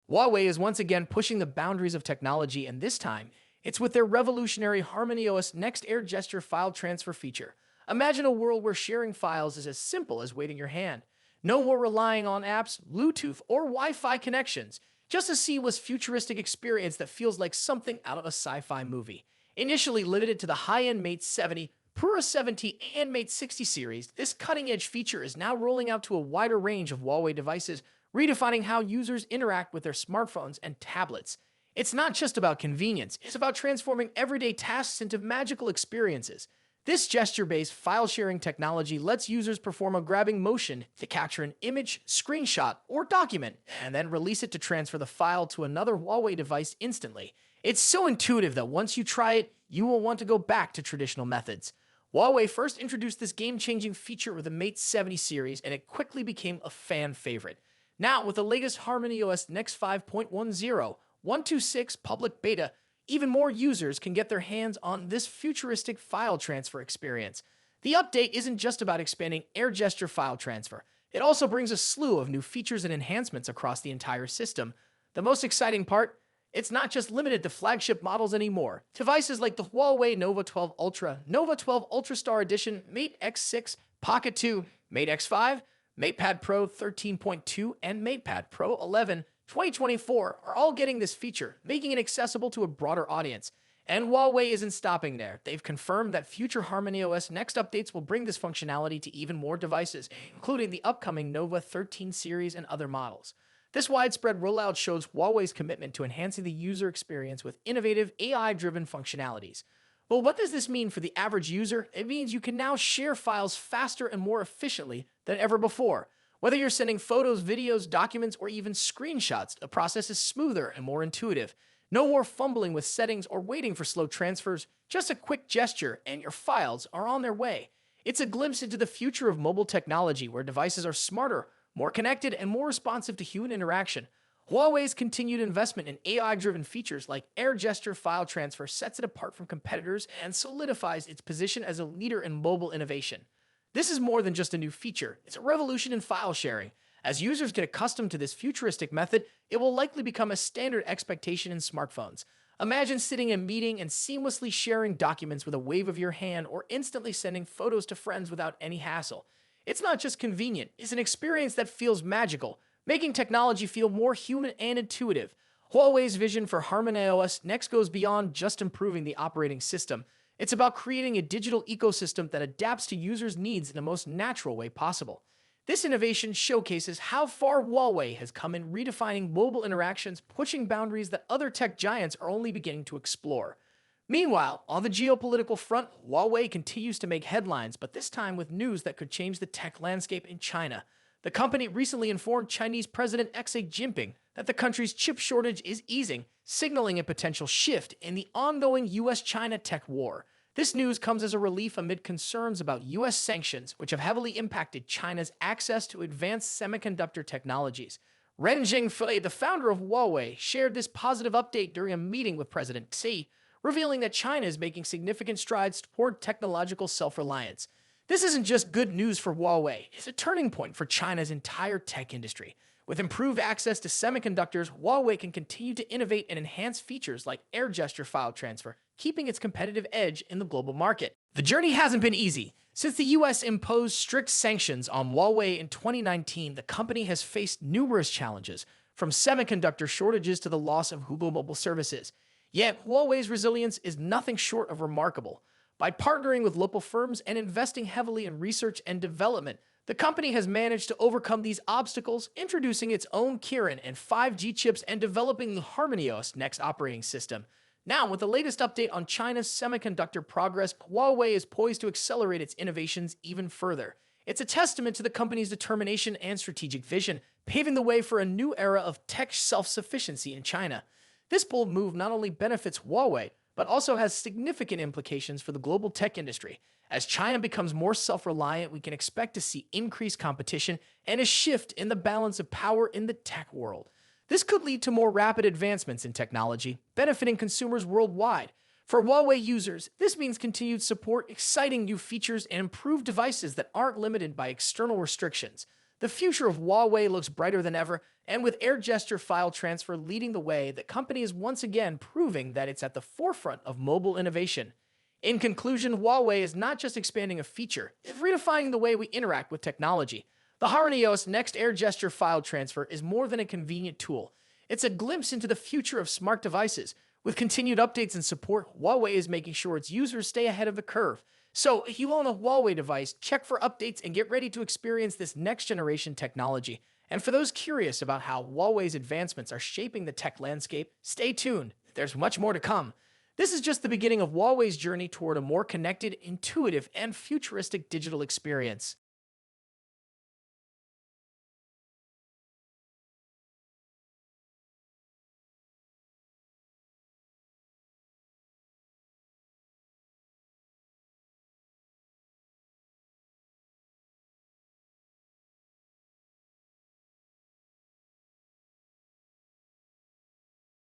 Huawei is once again pushing the boundaries of technology, and this time, it's with their revolutionary HarmonyOS Next Air Gesture file transfer feature. Imagine a world where sharing files is as simple as waving your hand. No more relying on apps, Bluetooth, or Wi-Fi connections. Just a seamless futuristic experience that feels like something out of a sci-fi movie. Initially limited to the high-end Mate 70, Pura 70, and Mate 60 series, this cutting-edge feature is now rolling out to a wider range of Huawei devices, redefining how users interact with their smartphones and tablets. It's not just about convenience, it's about transforming everyday tasks into magical experiences. This gesture-based file-sharing technology lets users perform a grabbing motion to capture an image, screenshot, or document, and then release it to transfer the file to another Huawei device instantly. It's so intuitive that once you try it, you will want to go back to traditional methods. Huawei first introduced this game-changing feature with the Mate 70 series, and it quickly became a fan favorite. Now, with the latest HarmonyOS Next 5.10, 126 public beta, even more users can get their hands on this futuristic file transfer experience. The update isn't just about expanding air gesture file transfer. It also brings a slew of new features and enhancements across the entire system. The most exciting part? It's not just limited to flagship models anymore. Devices like the Huawei Nova 12 Ultra, Nova 12 Ultra Star Edition, Mate X6, Pocket 2, Mate X5, MatePad Pro 13.2, and MatePad Pro 11 2024 are all getting this feature, making it accessible to a broader audience. And Huawei isn't stopping there. They've confirmed that future HarmonyOS Next updates will bring this functionality to even more devices, including the upcoming Nova 13 series and other models. This widespread rollout shows Huawei's commitment to enhancing the user experience with innovative AI-driven functionalities. Well, what does this mean for the average user? It means you can now share files faster and more efficiently than ever before. Whether you're sending photos, videos, documents, or even screenshots, the process is smoother and more intuitive. No more fumbling with settings or waiting for slow transfers. Just a quick gesture and your files are on their way. It's a glimpse into the future of mobile technology where devices are smarter, more connected, and more responsive to human interaction. Huawei's continued investment in AI-driven features like air gesture file transfer sets it apart from competitors and solidifies its position as a leader in mobile innovation. This is more than just a new feature, it's a revolution in file sharing. As users get accustomed to this futuristic method, it will likely become a standard expectation in smartphones. Imagine sitting in a meeting and seamlessly sharing documents with a wave of your hand or instantly sending photos to friends without any hassle. It's not just convenient, it's an experience that feels magical, making technology feel more human and intuitive. Huawei's vision for HarmonyOS Next goes beyond just improving the operating system. It's about creating a digital ecosystem that adapts to users' needs in the most natural way possible. This innovation showcases how far Huawei has come in redefining mobile interactions, pushing boundaries that other tech giants are only beginning to explore. Meanwhile, on the geopolitical front, Huawei continues to make headlines, but this time with news that could change the tech landscape in China. The company recently informed Chinese President Xi Jinping that the country's chip shortage is easing, signaling a potential shift in the ongoing US-China tech war. This news comes as a relief amid concerns about US sanctions, which have heavily impacted China's access to advanced semiconductor technologies. Ren Zhengfei, the founder of Huawei, shared this positive update during a meeting with President Xi, revealing that China is making significant strides toward technological self-reliance. This isn't just good news for Huawei, it's a turning point for China's entire tech industry. With improved access to semiconductors, Huawei can continue to innovate and enhance features like air gesture file transfer, keeping its competitive edge in the global market. The journey hasn't been easy. Since the US imposed strict sanctions on Huawei in 2019, the company has faced numerous challenges, from semiconductor shortages to the loss of Google mobile services. Yet, Huawei's resilience is nothing short of remarkable. By partnering with local firms and investing heavily in research and development, the company has managed to overcome these obstacles, introducing its own Kirin and 5G chips and developing the HarmonyOS Next operating system. Now, with the latest update on China's semiconductor progress, Huawei is poised to accelerate its innovations even further. It's a testament to the company's determination and strategic vision, paving the way for a new era of tech self-sufficiency in China. This bold move not only benefits Huawei, but also has significant implications for the global tech industry. As China becomes more self-reliant, we can expect to see increased competition and a shift in the balance of power in the tech world. This could lead to more rapid advancements in technology, benefiting consumers worldwide. For Huawei users, this means continued support, exciting new features, and improved devices that aren't limited by external restrictions. The future of Huawei looks brighter than ever, and with air gesture file transfer leading the way, the company is once again proving that it's at the forefront of mobile innovation. In conclusion, Huawei is not just expanding a feature, it's redefining the way we interact with technology. The HarmonyOS Next Air Gesture File Transfer is more than a convenient tool. It's a glimpse into the future of smart devices. With continued updates and support, Huawei is making sure its users stay ahead of the curve. So, if you own a Huawei device, check for updates and get ready to experience this next-generation technology. And for those curious about how Huawei's advancements are shaping the tech landscape, stay tuned. There's much more to come. This is just the beginning of Huawei's journey toward a more connected, intuitive, and futuristic digital experience.